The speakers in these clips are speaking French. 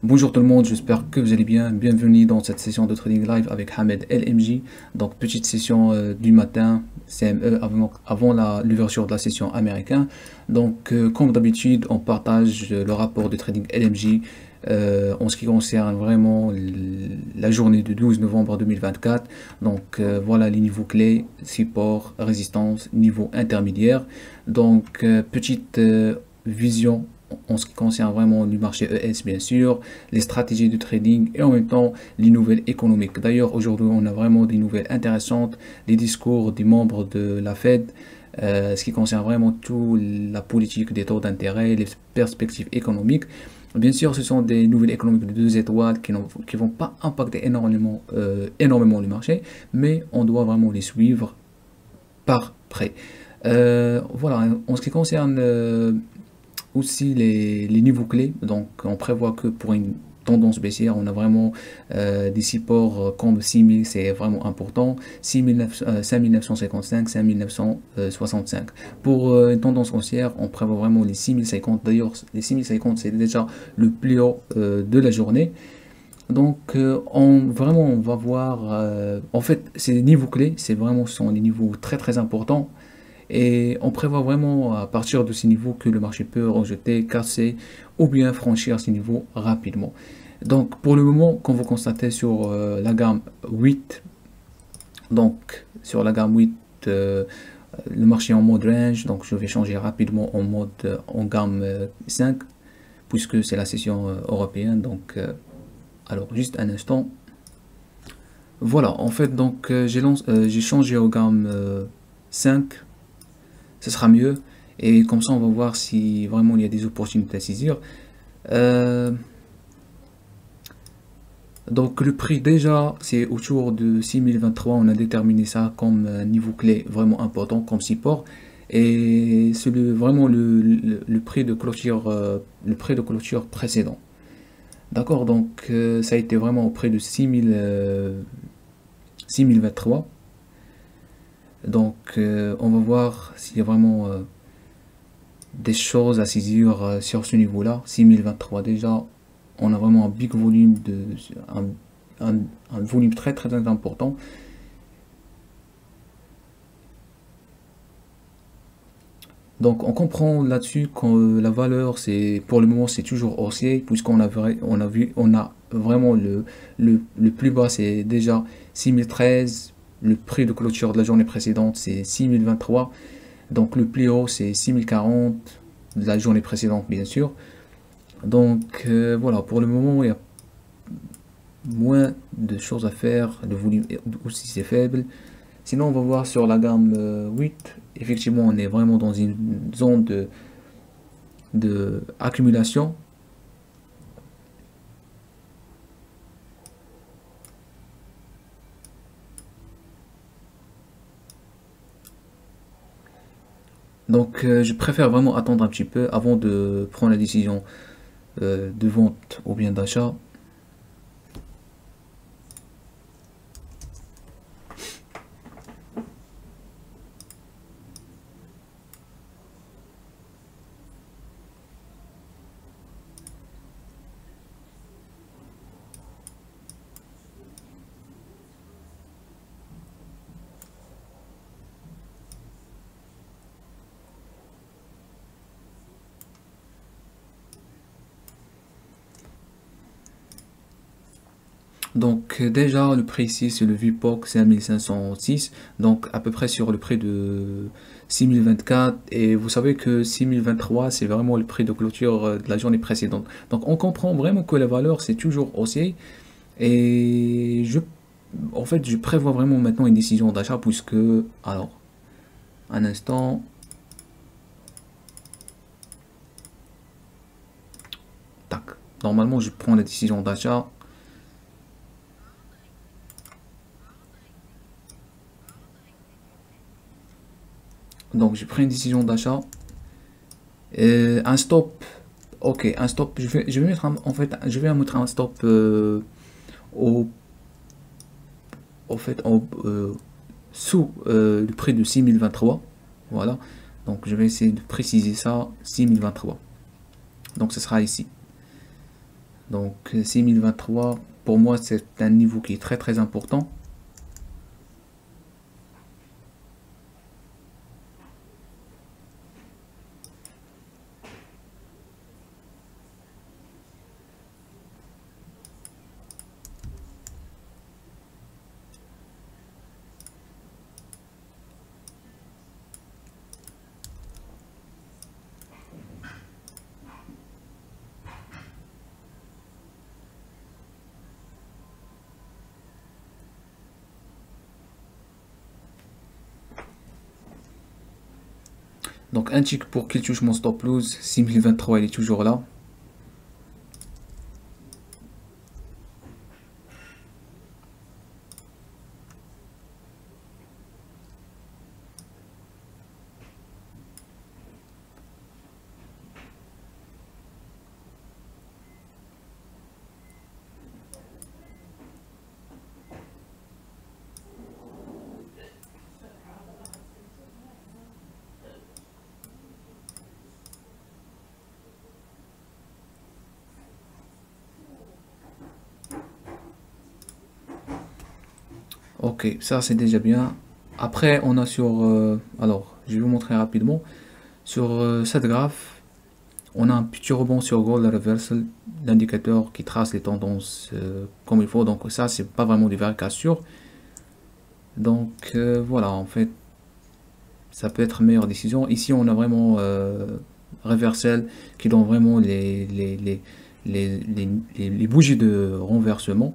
Bonjour tout le monde, j'espère que vous allez bien. Bienvenue dans cette session de trading live avec Hamed LMJ. Donc petite session du matin, CME avant l'ouverture de la session américaine. Donc comme d'habitude, on partage le rapport de trading LMJ en ce qui concerne vraiment la journée du 12 novembre 2024. Donc voilà les niveaux clés, support, résistance, niveau intermédiaire. Donc petite vision en ce qui concerne vraiment du marché ES bien sûr, les stratégies de trading et en même temps les nouvelles économiques. D'ailleurs aujourd'hui on a vraiment des nouvelles intéressantes, les discours des membres de la Fed, ce qui concerne vraiment tout la politique des taux d'intérêt, les perspectives économiques. Bien sûr ce sont des nouvelles économiques de 2 étoiles qui vont pas impacter énormément le marché, mais on doit vraiment les suivre par près. Voilà, en ce qui concerne aussi les niveaux clés. Donc on prévoit que pour une tendance baissière, on a vraiment des supports comme 6000, c'est vraiment important, 5955, 5965. Pour une tendance haussière, on prévoit vraiment les 6050. D'ailleurs, les 6050, c'est déjà le plus haut de la journée. Donc, on va voir. En fait, ces niveaux clés, ce sont des niveaux très très importants. Et on prévoit vraiment à partir de ces niveaux que le marché peut rejeter, casser ou bien franchir ces niveaux rapidement. Donc pour le moment, comme vous constatez sur la gamme 8, donc sur la gamme 8, le marché est en mode range, donc je vais changer rapidement en gamme 5, puisque c'est la session européenne. Donc alors juste un instant. Voilà, en fait donc j'ai changé au gamme 5. Ce sera mieux et comme ça on va voir si vraiment il y a des opportunités à saisir. Donc le prix déjà c'est autour de 6023, on a déterminé ça comme niveau clé vraiment important comme support et c'est vraiment le prix de clôture précédent. D'accord, donc ça a été vraiment auprès de 6023. Donc on va voir s'il y a vraiment des choses à saisir sur ce niveau là. 6023 déjà, on a vraiment un big volume, un volume très très important. Donc on comprend là-dessus que la valeur, c'est pour le moment c'est toujours haussier, puisqu'on a vraiment le plus bas c'est déjà 6013, le prix de clôture de la journée précédente c'est 6023, donc le plus haut c'est 6040 de la journée précédente bien sûr. Donc voilà, pour le moment il y a moins de choses à faire, le volume aussi c'est faible. Sinon on va voir sur la gamme 8, effectivement on est vraiment dans une zone de accumulation. Donc je préfère vraiment attendre un petit peu avant de prendre la décision de vente ou bien d'achat. Donc déjà le prix ici c'est le VPOC, c'est 1506, donc à peu près sur le prix de 6024, et vous savez que 6023 c'est vraiment le prix de clôture de la journée précédente. Donc on comprend vraiment que la valeur c'est toujours haussier, et en fait je prévois vraiment maintenant une décision d'achat, puisque alors un instant, tac, normalement je prends la décision d'achat. Donc j'ai pris une décision d'achat. Un stop. Ok, un stop. Je vais mettre en fait, je vais mettre un stop au, sous le prix de 6023. Voilà. Donc je vais essayer de préciser ça, 6023. Donc ce sera ici. Donc 6023, pour moi, c'est un niveau qui est très très important. Donc un tick pour qu'il touche mon stop loss. 6023, il est toujours là. Ok, ça c'est déjà bien. Après, on a sur... alors, je vais vous montrer rapidement. Sur cette graphe, on a un petit rebond sur Gold Reversal, l'indicateur qui trace les tendances comme il faut. Donc ça, c'est pas vraiment du verre cassure. Donc voilà, en fait, ça peut être meilleure décision. Ici, on a vraiment Reversal qui donne vraiment les bougies de renversement.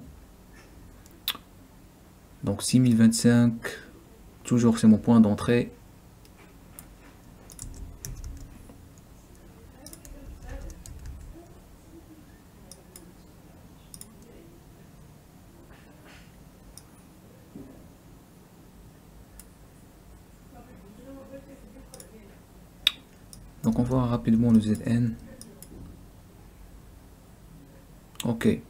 Donc 6025, toujours c'est mon point d'entrée. Donc on voit rapidement le ZN. Ok.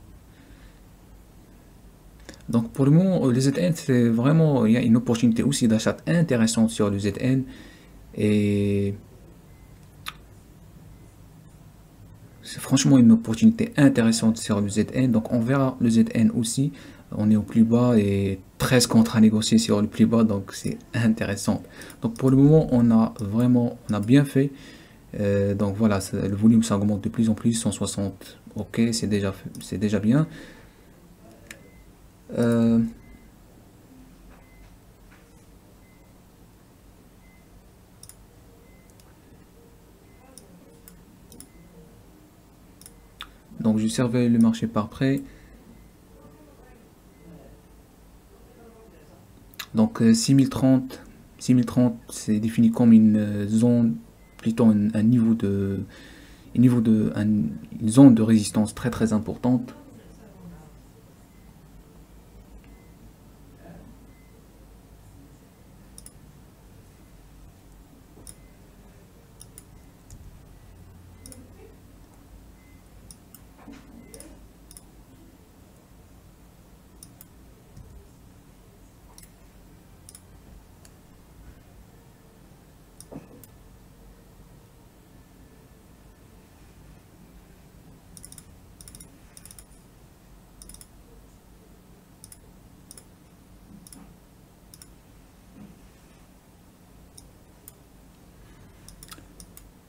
Donc pour le moment, le ZN, c'est vraiment, il y a une opportunité aussi d'achat intéressante sur le ZN. Et c'est franchement une opportunité intéressante sur le ZN. Donc on verra le ZN aussi. On est au plus bas et 13 contrats à négocier sur le plus bas. Donc c'est intéressant. Donc pour le moment, on a bien fait. Donc voilà, le volume s'augmente de plus en plus. 160, ok, c'est déjà bien. Donc je surveille le marché par près. Donc 6030, c'est défini comme une zone, plutôt un niveau une zone de résistance très très importante.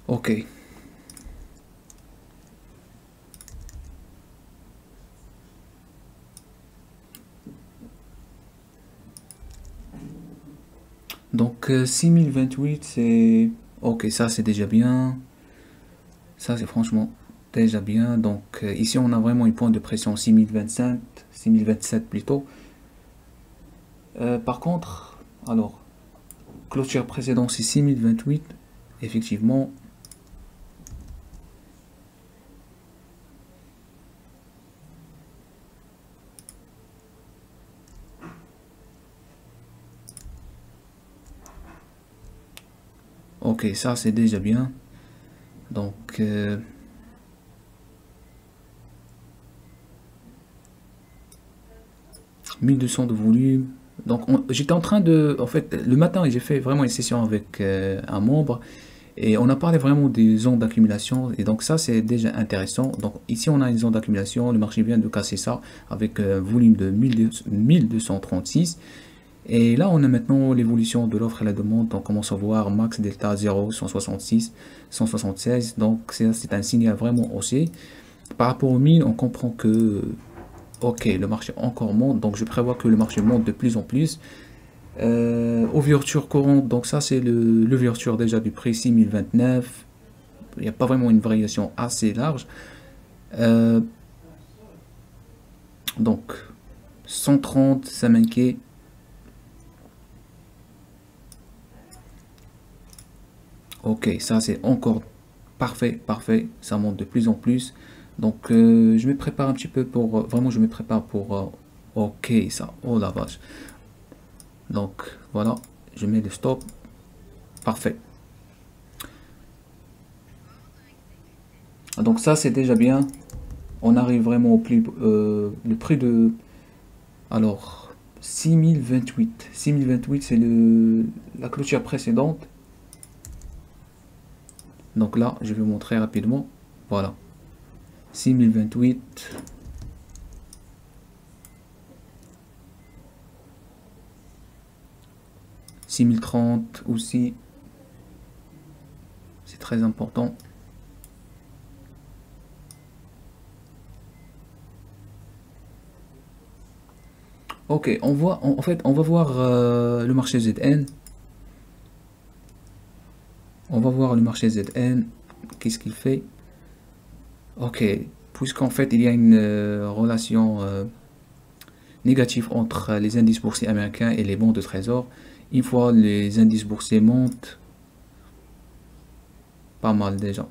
Ok. Donc 6028, c'est... Ok, ça c'est déjà bien. Ça c'est franchement déjà bien. Donc ici on a vraiment une pointe de pression 6025, 6027 plutôt. Par contre, alors, clôture précédente c'est 6028. Effectivement. Ok, ça c'est déjà bien. Donc 1200 de volume. Donc j'étais en train de... En fait, le matin, j'ai fait vraiment une session avec un membre. Et on a parlé vraiment des zones d'accumulation, et donc ça c'est déjà intéressant. Donc ici on a une zone d'accumulation, le marché vient de casser ça avec un volume de 1236. Et là on a maintenant l'évolution de l'offre et la demande, donc on commence à voir max delta 0, 166, 176, donc c'est un signal vraiment haussier. Par rapport aux mines, on comprend que ok, le marché encore monte, donc je prévois que le marché monte de plus en plus. Ouverture courante, donc ça c'est l'ouverture déjà du prix 6029. Il n'y a pas vraiment une variation assez large. Donc 130, ça m'inquiète. Ok, ça c'est encore parfait, parfait. Ça monte de plus en plus. Donc je me prépare un petit peu pour vraiment je me prépare pour ok ça. Oh la vache. Donc voilà, je mets le stop. Parfait. Donc ça c'est déjà bien. On arrive vraiment au plus le prix de alors 6028. 6028 c'est la clôture précédente. Donc là, je vais vous montrer rapidement. Voilà. 6028. « 6030 aussi. C'est très important. Ok, on voit, en fait, on va voir le marché ZN. On va voir le marché ZN. Qu'est-ce qu'il fait? Ok, puisqu'en fait, il y a une relation négative entre les indices boursiers américains et les bons de trésor. Une fois les indices boursiers montent, pas mal déjà.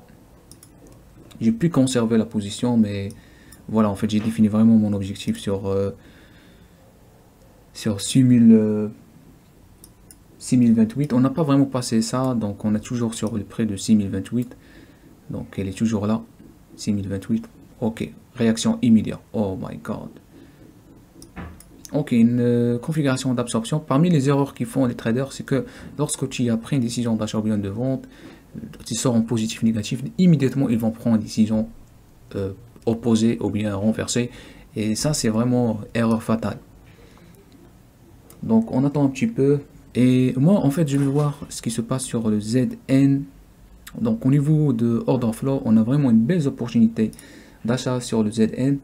J'ai pu conserver la position, mais voilà, en fait, j'ai défini vraiment mon objectif sur 6028. On n'a pas vraiment passé ça, donc on est toujours sur le prix de 6028. Donc elle est toujours là, 6028. Ok, réaction immédiate. Oh my god. Ok, une configuration d'absorption. Parmi les erreurs qu'ils font les traders, c'est que lorsque tu as pris une décision d'achat ou bien de vente, tu sors en positif, négatif, immédiatement ils vont prendre une décision opposée ou bien renversée. Et ça, c'est vraiment erreur fatale. Donc on attend un petit peu. Et moi, en fait, je vais voir ce qui se passe sur le ZN. Donc au niveau de order flow, on a vraiment une belle opportunité d'achat sur le ZN.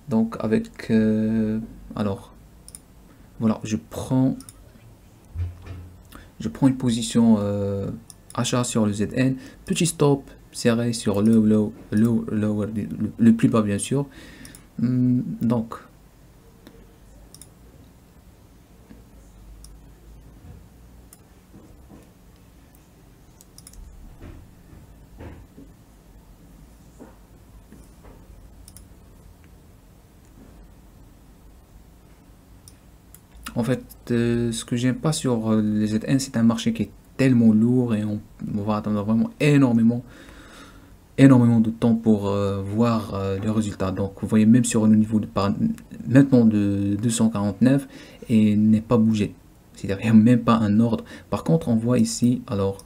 Donc avec alors voilà, je prends une position achat sur le ZN, petit stop serré sur le plus bas bien sûr. Donc en fait, ce que j'aime pas sur les ZN, c'est un marché qui est tellement lourd et on va attendre vraiment énormément de temps pour voir les résultats. Donc vous voyez même sur le niveau de maintenant de 249 et n'est pas bougé. C'est-à-dire qu'il n'y a même pas un ordre. Par contre, on voit ici alors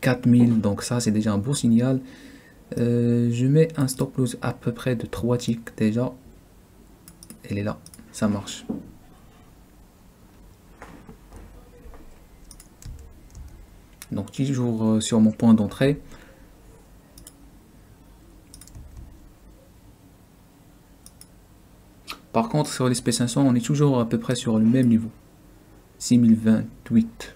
4000, donc ça c'est déjà un beau signal. Je mets un stop loss à peu près de 3 ticks déjà. Elle est là, ça marche. Donc toujours sur mon point d'entrée. Par contre sur l'SP500 on est toujours à peu près sur le même niveau. 6028.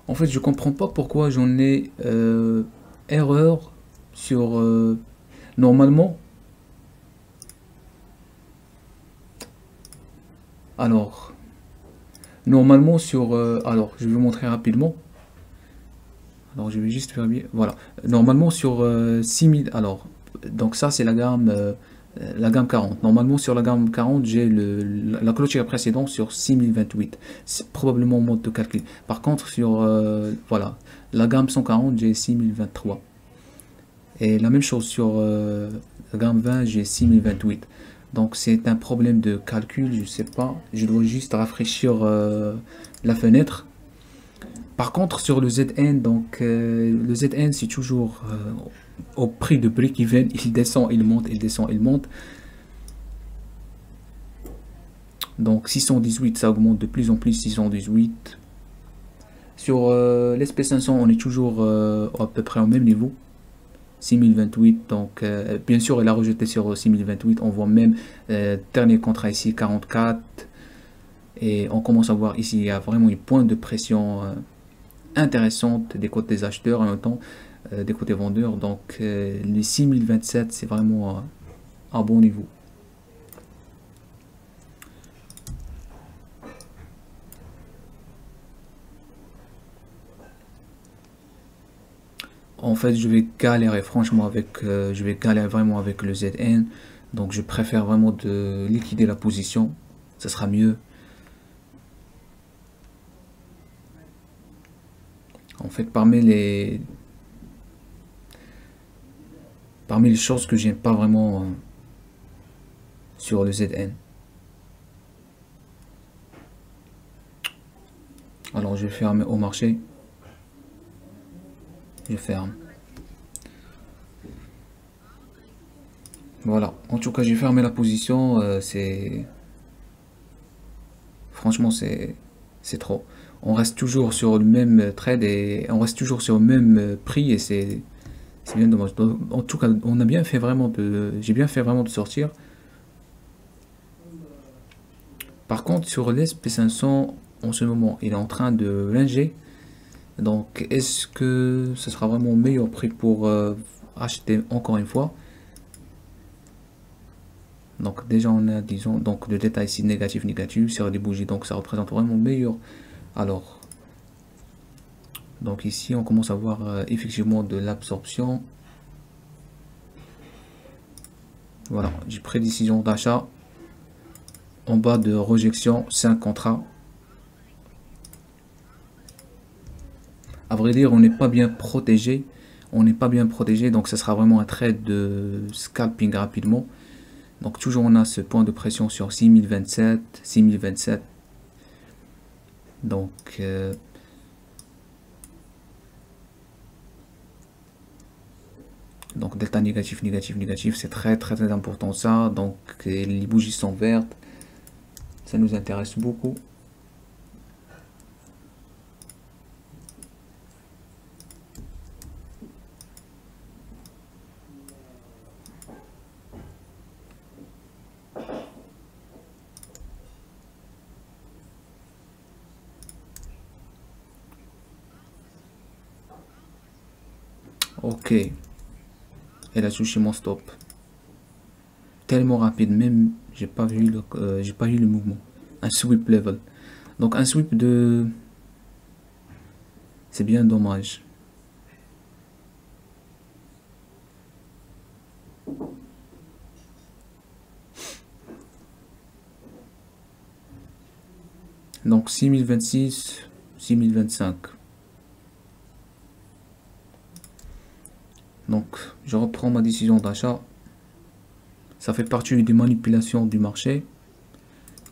En fait je comprends pas pourquoi j'en ai erreur sur normalement. Alors normalement sur alors je vais vous montrer rapidement. Alors je vais juste faire bien, voilà, normalement sur 6000, alors donc ça c'est la gamme 40. Normalement sur la gamme 40 j'ai la clôture précédente sur 6028, c'est probablement mode de calcul. Par contre sur voilà la gamme 140 j'ai 6023. Et la même chose sur la gamme 20, j'ai 6028. Donc c'est un problème de calcul, je sais pas. Je dois juste rafraîchir la fenêtre. Par contre, sur le ZN, donc le ZN c'est toujours au prix de break-even, il descend, il monte, il descend, il monte. Donc 618, ça augmente de plus en plus, 618. Sur l'SP500, on est toujours à peu près au même niveau. 6028, donc bien sûr elle a rejeté sur 6028, on voit même dernier contrat ici 44, et on commence à voir ici il y a vraiment une pointe de pression intéressante des côtés des acheteurs, en même temps des côtés vendeurs. Donc les 6027 c'est vraiment un bon niveau. En fait, je vais galérer franchement avec, je vais galérer vraiment avec le ZN. Donc, je préfère vraiment de liquider la position. Ça sera mieux. En fait, parmi les choses que j'aime pas vraiment sur le ZN. Alors, je vais fermer au marché. Je ferme. Voilà. En tout cas, j'ai fermé la position. Franchement, c'est trop. On reste toujours sur le même trade et on reste toujours sur le même prix et c'est bien dommage. Donc, en tout cas, on a bien fait vraiment j'ai bien fait vraiment de sortir. Par contre, sur l'SP500, en ce moment, il est en train de linger. Donc, est-ce que ce sera vraiment meilleur prix pour acheter encore une fois? Donc, déjà, on a, disons, donc le détail ici négatif, négatif sur les bougies. Donc, ça représente vraiment meilleur. Alors, donc ici, on commence à voir effectivement de l'absorption. Voilà, j'ai pris décision d'achat. En bas de rejection, 5 contrats. À vrai dire, on n'est pas bien protégé. On n'est pas bien protégé, donc ce sera vraiment un trade de scalping rapidement. Donc toujours on a ce point de pression sur 6027, 6027. Donc delta négatif, négatif, négatif, c'est très très très important ça. Donc les bougies sont vertes, ça nous intéresse beaucoup. Ok, elle a touché mon stop. Tellement rapide, même j'ai pas vu le mouvement. Un sweep level. Donc un sweep de, c'est bien dommage. Donc 6026, 6025. Donc je reprends ma décision d'achat. Ça fait partie des manipulations du marché.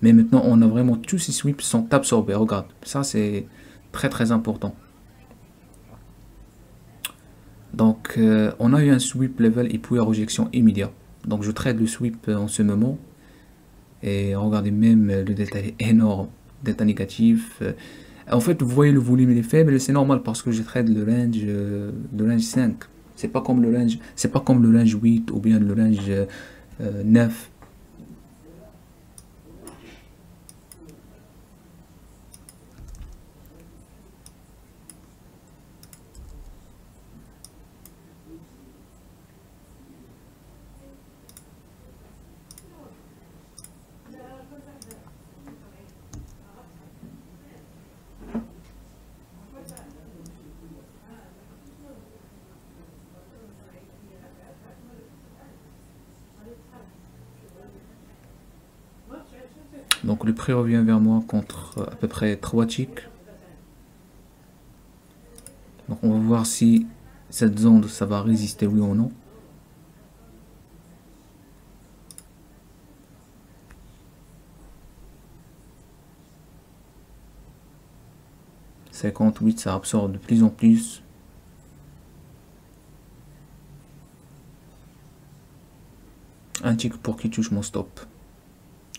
Mais maintenant, on a vraiment tous ces sweeps sont absorbés. Regarde, ça c'est très très important. Donc, on a eu un sweep level et puis la rejection immédiate. Donc, je trade le sweep en ce moment. Et regardez même, le détail est énorme. Delta négatif. En fait, vous voyez le volume il est faible, c'est normal parce que je trade le range 5. C'est pas comme le range 8 ou bien le range 9. Donc le prix revient vers moi contre à peu près 3 ticks. Donc on va voir si cette zone, ça va résister, oui ou non. « 58, ça absorbe de plus en plus. Un tick pour qu'il touche mon stop.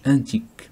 Un tick.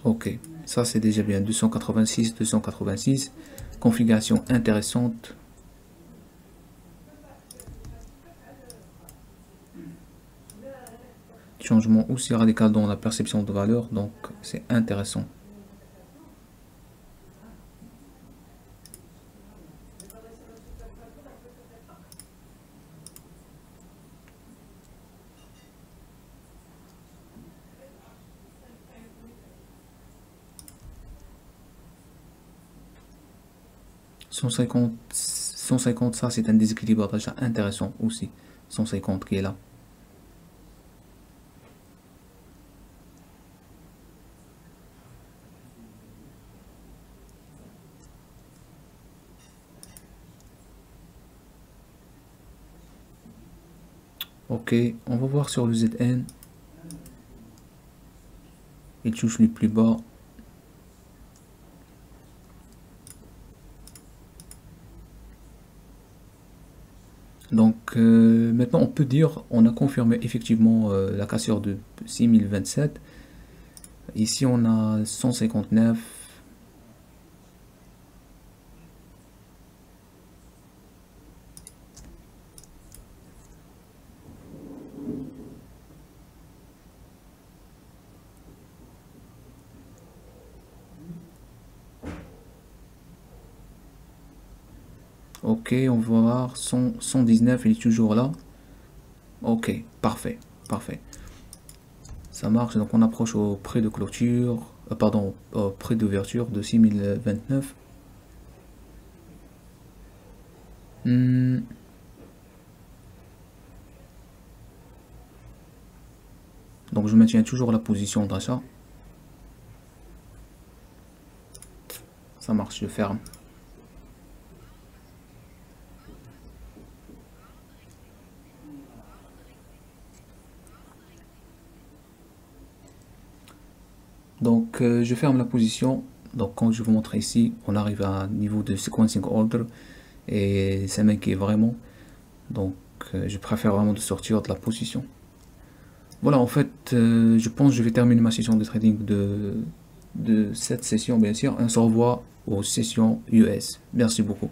Ok, ça c'est déjà bien. 286, 286. Configuration intéressante. Changement aussi radical dans la perception de valeur, donc c'est intéressant. « 150, ça c'est un déséquilibre déjà intéressant aussi. 150 qui est là. Ok, on va voir sur le ZN. Il touche le plus bas. Donc maintenant on peut dire on a confirmé effectivement la cassure de 6027. Ici on a 159. Ok, on va voir 119, il est toujours là. Ok, parfait, parfait. Ça marche, donc on approche au prix de clôture, pardon, au prix d'ouverture de 6029. Donc je maintiens toujours la position d'achat. Ça marche, je ferme. Donc je ferme la position. Donc quand je vous montre ici, on arrive à un niveau de sequencing order et ça m'inquiète vraiment. Donc je préfère vraiment de sortir de la position. Voilà, en fait, je pense que je vais terminer ma session de trading de cette session, bien sûr. On se revoit aux sessions US. Merci beaucoup.